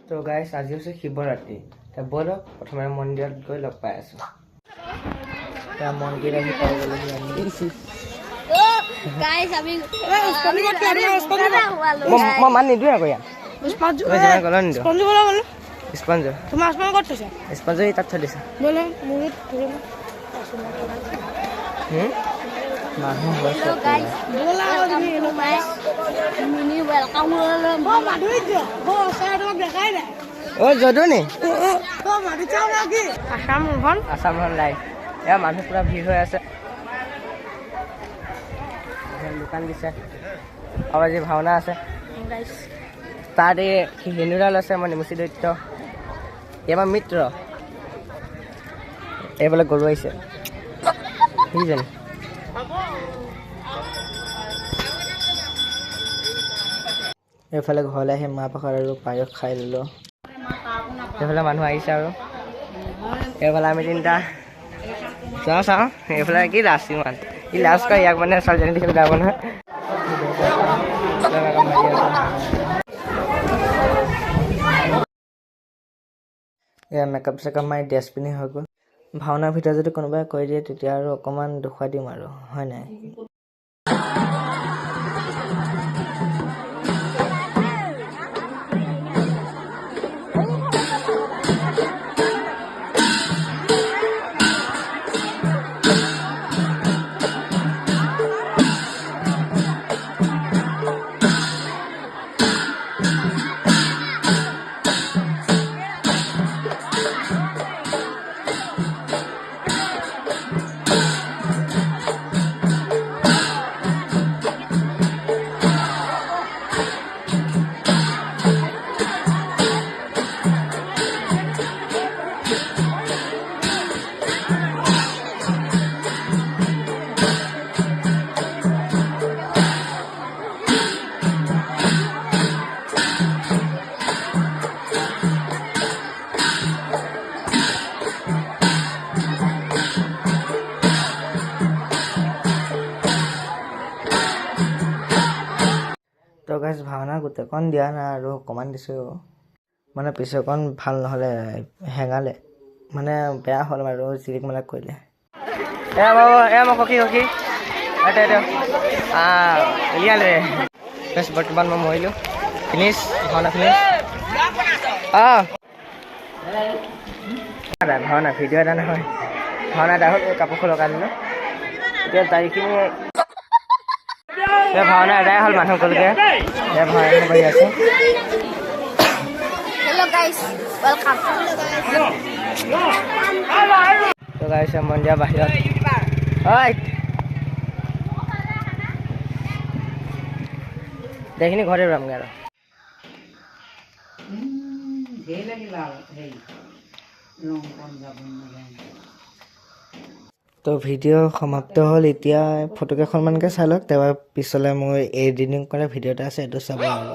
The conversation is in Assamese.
তো গাইছ আজি হৈছে শিৱৰাত্ৰি ব'লক প্ৰথমে মন্দিৰত গৈ লগ পাই আছোঁ মন্দিৰ আহি পাই গ'লোহি আমি মই মান নিদিওঁ আকৌ ইয়াত স্পঞ্জ তাত থৈ দিছে মানুহ যদুনি আসাম লাইভ এয়া মানুহ পুৰা ভিৰ হৈ আছে দোকান দিছে আৰু আজি ভাওনা আছে তাত এই হিন্দুডাল আছে মই নিমুচি দৈত্য এবাৰ মিত্ৰ এইফালে গৰু আহিছে জানি এইফালে ঘৰলৈ আহি মাহ প্ৰসাদ আৰু পায়স খাই ল'লোঁ এইফালে মানুহ আহিছে আৰু এইফালে আমি তিনিটা চাওঁ এইফালে কি লাজ ইমান ই লাজ কয় ইয়াক মানে ছোৱালীজনী দেখিবলৈ যাব নহয় এয়া মেকআপ চেকআপ মাৰি ড্ৰেছ পিন্ধি হৈ গ'ল ভাওনাৰ ভিতৰত যদি কোনোবাই কৈ দিয়ে তেতিয়া আৰু অকণমান দেখুৱাই দিম আৰু হয় নাই তো গাইছ ভাওনা গোটেইকণ দিয়া নাই আৰু অকণমান দিছোঁ মানে পিছৰকণ ভাল নহ'লে হেঙালে মানে বেয়া হ'ল আৰু জিৰিক মেলাক কৰিলে মই সখী উলিয়ালে বেছ বৰ্তমান মই মৰিলোঁ ফিনিছ ভাওনা ফিনিছ ভাওনা ভিডিঅ' এটা নহয় ভাওনা এটা হ'ল কাপোৰখন লগাই দিলোঁ এতিয়া তাৰিখখিনি ভাওনা এদাই হ'ল মানুহ গ'লগৈ ভাওনা কৰি আছে তো গাইছ মন্দিৰৰ বাহিৰত সেইখিনি ঘৰতে ৰমগৈ আৰু তো ভিডিঅ' সমাপ্ত হ'ল এতিয়া ফটোকেইখনমানকৈ চাই লওক তাৰপৰা পিছলৈ মোৰ এডিটিং কৰা ভিডিঅ' এটা আছে এইটো চাব আৰু